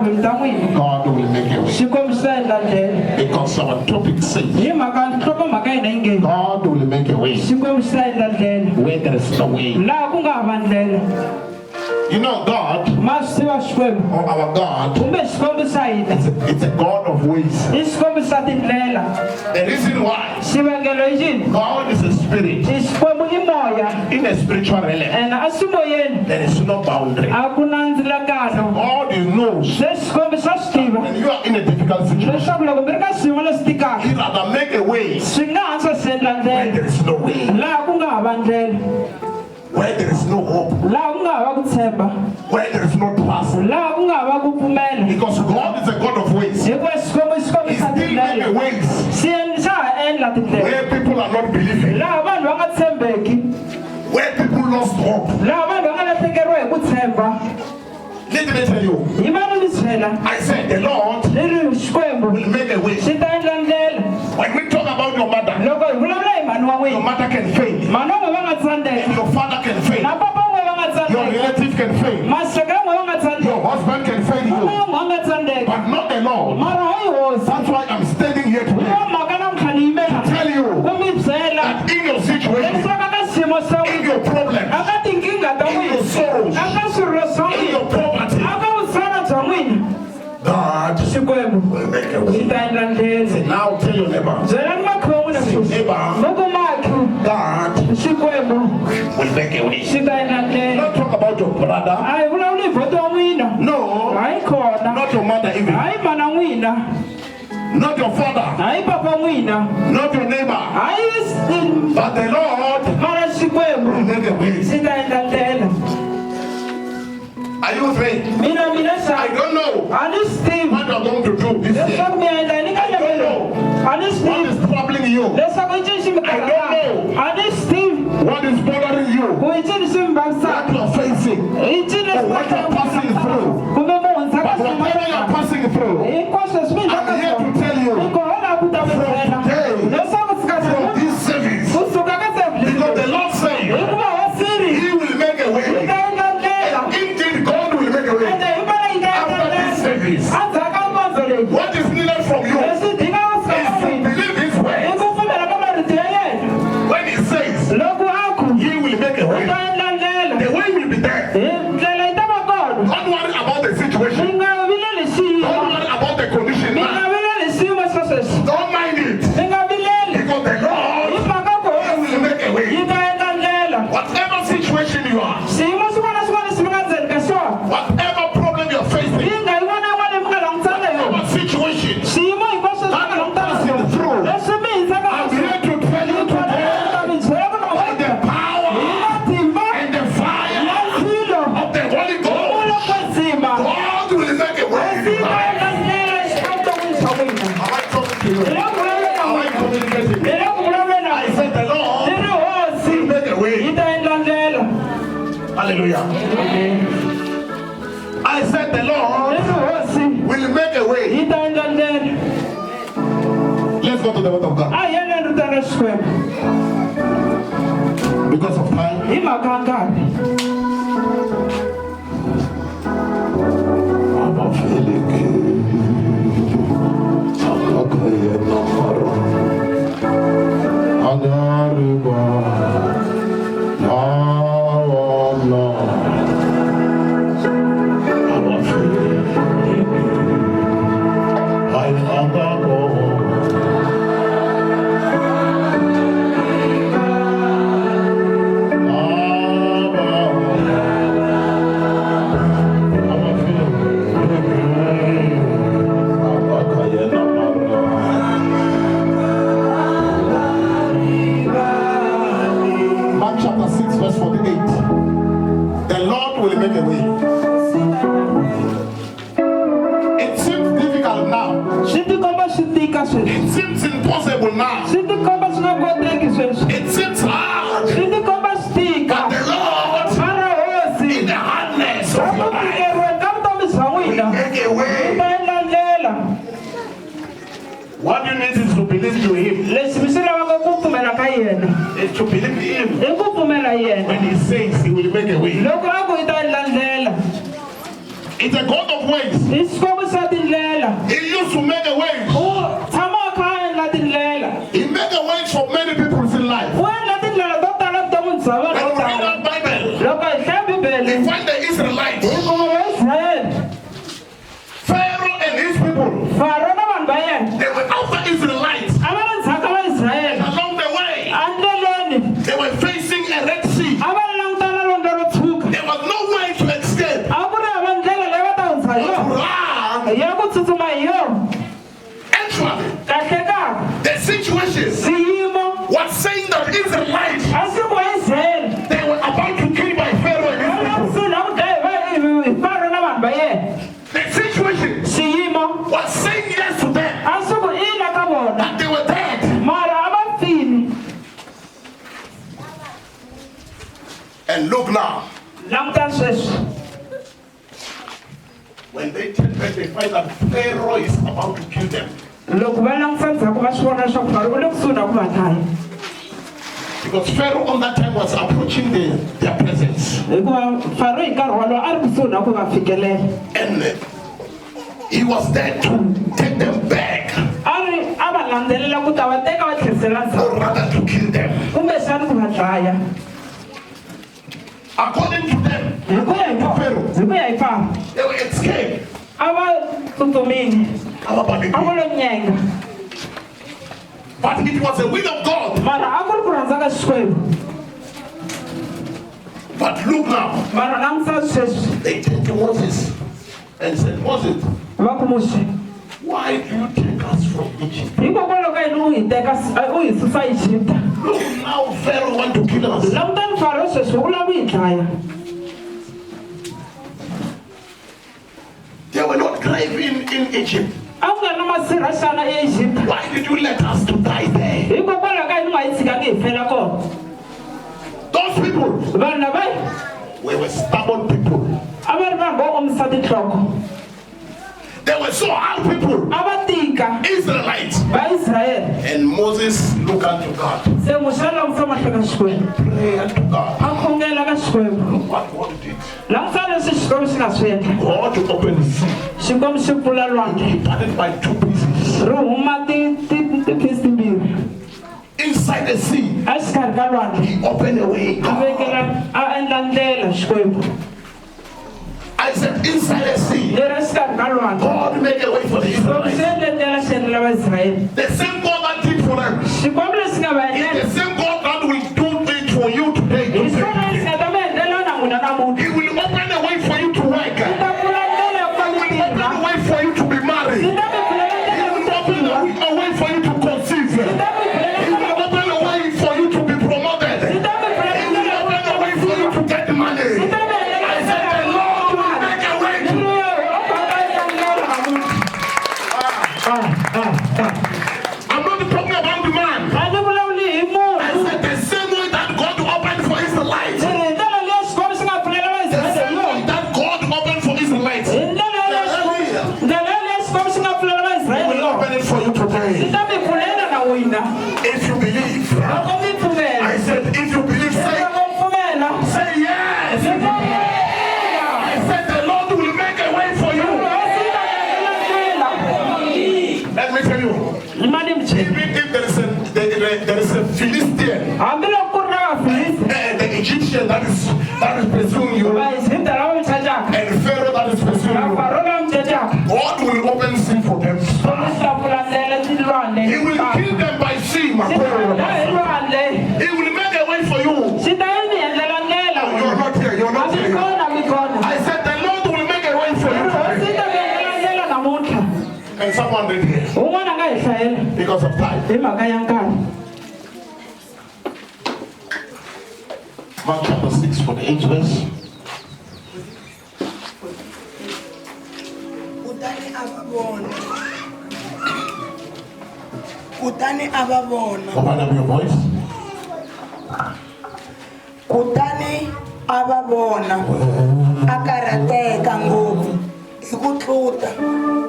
God will make a way. Because our topic says God will make a way where there is no way. You know, God, or our God, it's a God of ways. The reason why God is a spirit in a spiritual realm, there is no boundary. God knows when you are in a difficult situation, He rather make a way where there is no way, where there is no hope, where there is no trust. Because God is a God of ways. He still makes ways where people are not believing, where people lost hope. Let me tell you, I said the Lord will make a way. When we talk about your mother can fail, your father can fail, your relative can fail, your husband can fail you, but not the Lord. That's why I'm standing here today to tell you that in your situation, in your problems, in your sorrows, in your poverty, God will make a way. Say, now tell your neighbor, God will make a way. Not talk about your brother. No, not your mother even. Not your father. Not your neighbor. But the Lord will make a way. Are you afraid? I don't know what you're going to do this year. I don't know what is troubling you. I don't know what is bothering you, what you're facing, or what you're passing through. But whatever you're passing through, I'm here to tell you from today, from this service, because the Lord said He will make a way. What is needed from you is to believe His way. When He says He will make a way, the way will be there. Don't worry about the situation. Don't worry about the condition now. Don't mind it. Because the Lord will make a way. Whatever situation you are, whatever problem you're facing, hallelujah. I said the Lord will make a way. Let's go to the word of God. Because of time. It seems impossible now. It seems hard. But the Lord, in the hardness of your life, will make a way. What you need is to believe to Him. Is to believe Him. When He says He will make a way. It's a God of ways. He used to make a way. He made a way for many people in life. When we read our Bible, we find the Israelites, Pharaoh and his people, they were after Israelites. And along the way, they were facing a Red Sea. There was no way to escape. Actually, the situation was saying that Israelites, they were about to kill by Pharaoh and his people. The situation was saying yes to them, that they were dead. And look now, when they turn back, they find that Pharaoh is about to kill them. Because Pharaoh on that time was approaching their presence. And he was there to take them back, or rather to kill them. According to them, according to Pharaoh, they were escaped. But it was the will of God. But look now, they turned to Moses and said, Moses, why do you take us from Egypt? Look, now Pharaoh wants to kill us. They were not craving in Egypt. Why did you let us to die there? Those people, we were stubborn people. They were so hard people, Israelites. And Moses looked unto God, pray unto God. Look what God did. God to open the sea. He parted by two pieces. Inside the sea, he opened a way. I said, inside the sea, God made a way for the Israelites. The same God that did for them is the same God that will do it for you today. He will open a way for you to work. He will open a way for you to be married. He will open a way for you to conceive. He will open a way for you to be promoted. He will open a way for you to get money. I'm not talking about the man. I said the same way that God opened for Israelites. The same way that God opened for Israelites. He will open it for you today. If you believe. I said if you believe, say yes. I said the Lord will make a way for you. Let me tell you, even if there is a Philistine, the Egyptian that is pursuing you, and Pharaoh that is pursuing you, God will open sea for them. He will kill them by sea, my brother. He will make a way for you. Oh, you're not here, you're not here. I said the Lord will make a way for you. And someone did here. Because of time. Mark chapter 6 for the 8th verse. Open up your voice. Kutani ababona akarateka ngopfu hi ku tluta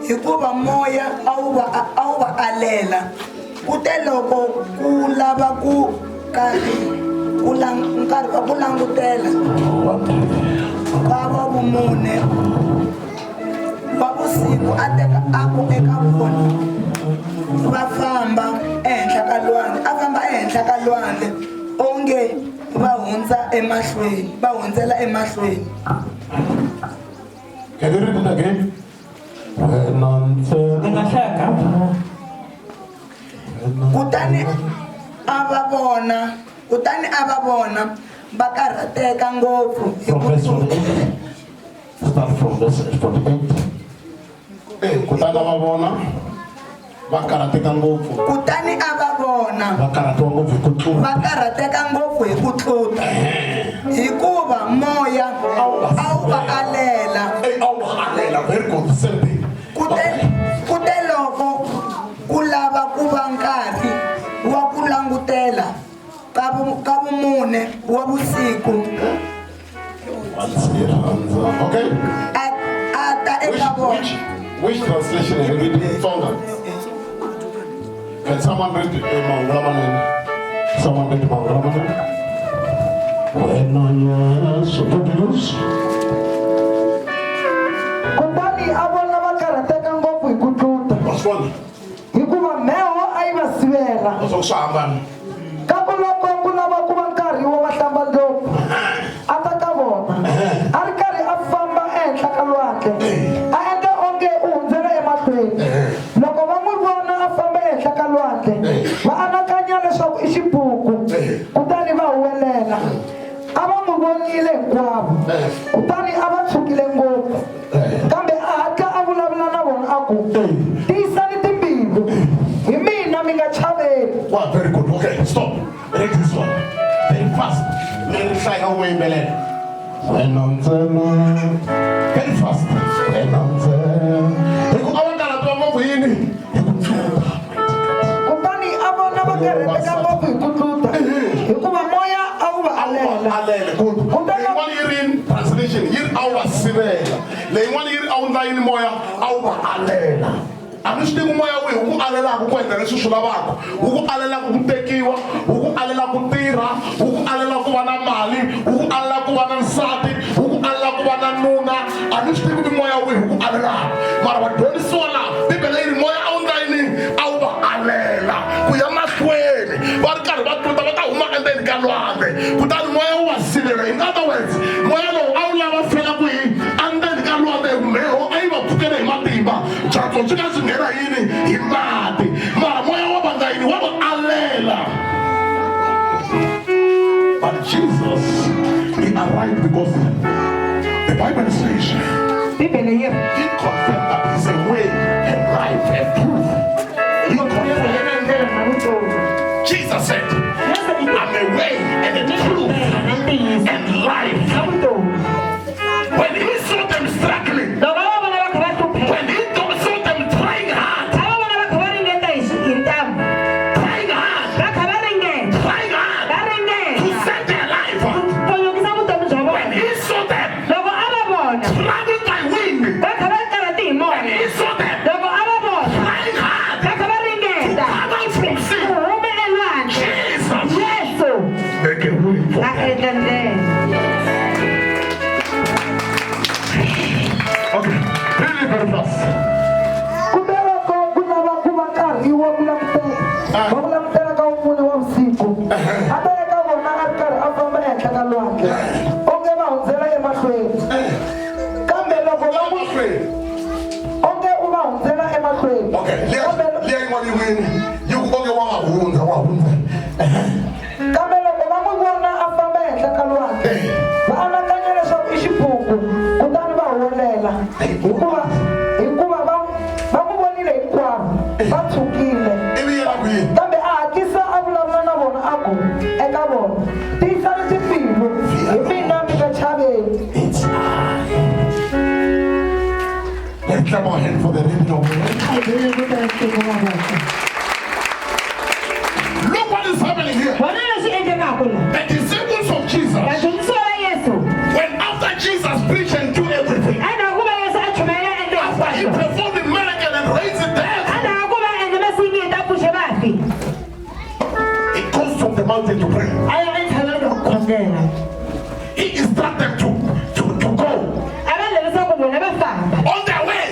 hikuva moya a wu va alela kute loko ku lava ku nkarhi wa ku langutela ka va vumune navusiku a teka aku eka vona va famba ehenhla ka lwandle a famba ehenhla ka lwandle onge va hundza emahlweni va hundzela emahlweni. Can you read it again? Kutani a va vona va karhateka ngopfu hi ku start from this 48. Kutani a va vona va karhateka ngopfu. Kutani a va vona va karhateka ngopfu hi ku tluta hikuva moya a wu va alela. Very good. Kute loko ku lava ku va nkarhi wa ku langutela ka vumune wa vusiku Okay. a ta eka vona. Which translation are you reading? Can someone read Mangalamanan? Someone read Mangalamanan? When I suppose Kutani avona va karhateka ngopfu hi ku tluta hikuva mheho a yi va sivela kambe loko ku lava ku va nkarhi wo va hlamba ndlopfu a ta ka vona a ri karhi a famba ehenhla ka lwandle a endla onge u hundzela emahlweni. Loko va n'wi vona a famba ehenhla ka lwandle va anakanya leswaku i xipuku kutani va huwelela. A va n'wi vonile hinkwavo kutani a va tshukile ngopfu kambe a hatla a vulavula na vona a ku tiyisani timbilu hi mina mi nga chaveli. Wow, very good. Okay, stop. Read this one. Very fast. Very fast. Very fast. Kutani a vona va karhateka ngopfu hi ku tluta hikuva moya a wu va alela. Kutani in translation, here our sirela. Leimani here our nine moya our alela. Anushti moya we uku alela ku kwenda leswi swi lavaka. Uku alela ku tekiwa, uku alela ku tirha, uku alela ku va na mali, uku alela ku va na nsati, uku alela ku va na nuna. Anushti moya we uku alela. Mara wa dyondzisiwa la Bibele yi moya a wu nine a wu va alela. Ku ya mahlweni. Va ri karhi va tluta va ta huma endzeni ka lwandle. Kutani moya wu va silela. In other words, moya lowu a wu lava fela ku hi endzeni ka lwandle mheho a yi va pfukela hi matimba. Byatso byi ka byi nghena yini hi mati. Mara moya wa va nga yini wa va alela. But Jesus, he arrived because the Bible says he confirmed that he's a way and life and truth. He confirmed. Jesus said, I'm a way and a truth and life. When he saw them struggling, when he saw them trying hard to save their life, when he saw them traveling by wind, when he saw them trying hard to come out from sin, Jesus, make a way for them. Okay, really very fast. Kuberako kuna va ku va nkarhi wo vulavutela ka vumune wa vusiku a ta eka vona a ri karhi a famba ehenhla ka lwandle onge va hundzela emahlweni kambe loko va onge u va hundzela emahlweni. Okay, liya yin'wana yi wini yi ku onge wa hundza kambe loko va n'wi vona a famba ehenhla ka lwandle va anakanya leswaku i xipuku kutani va huwelela hikuva va n'wi vonile hinkwavo va tshukile kambe a hatlisa a vulavula na vona a ku eka vona tiyisani timbilu hi mina mi nga chaveli. Let's clap our hands for the reading of the word. Look what is happening here. The disciples of Jesus, when after Jesus preached and do everything, after he performed the miracle and raised the dead, he goes from the mountain to pray. He instructed them to go. On their way,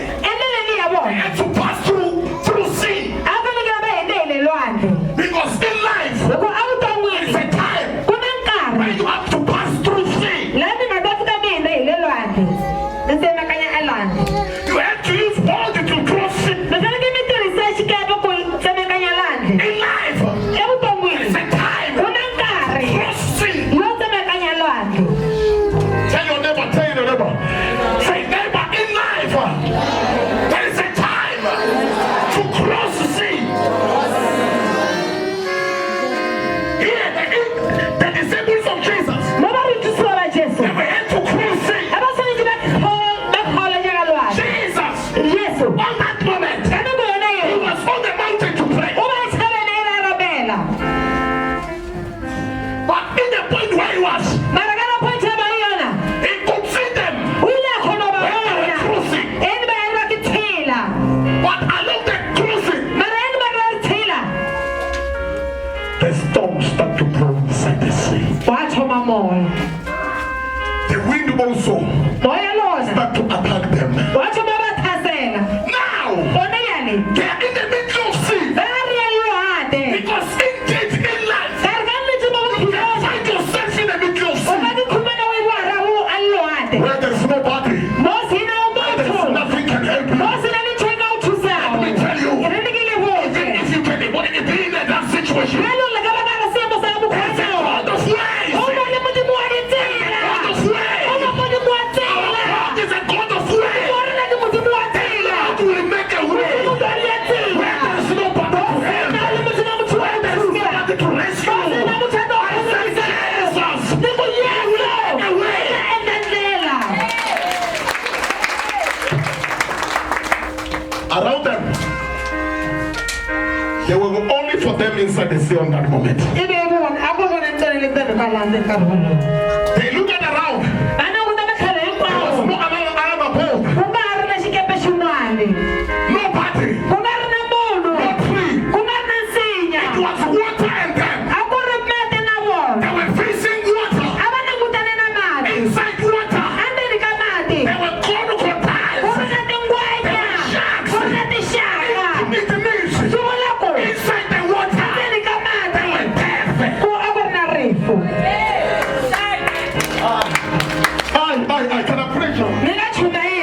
They are in the middle of sin. Because indeed in life, you can find yourself in the middle of sin. Where there is nobody, where there is nothing can help you. Let me tell you, even if you can be in that situation, there's a God of ways. God of ways. Our God is a God of ways. God will make a way where there is nobody to help, where there is nobody to rescue. I said, Jesus, you will make a way. Around them, they were only for them inside the sea on that moment. They looked at around. There was no another boat. Nobody. No tree. It was water and them. They were facing water. Inside water. They were crocodiles. They were sharks. Inside the water. They were death.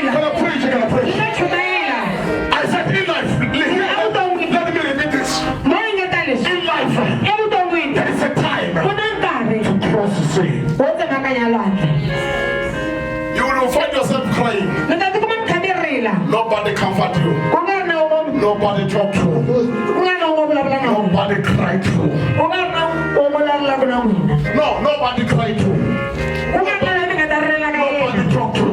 Can I preach? Can I preach? I said in life, let me repeat this. In life, there is a time to cross the sea. You will find yourself crying. Nobody comfort you. Nobody talk to you. Nobody cry to you. No, nobody cry to you. Nobody talk to you.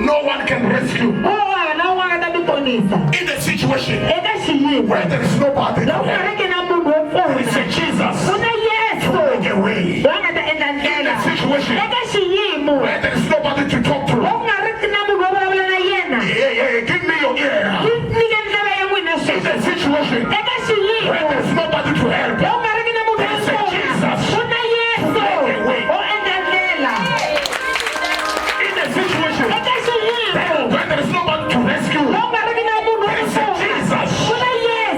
No one can rescue in the situation where there is nobody. We say Jesus, to make a way in the situation where there is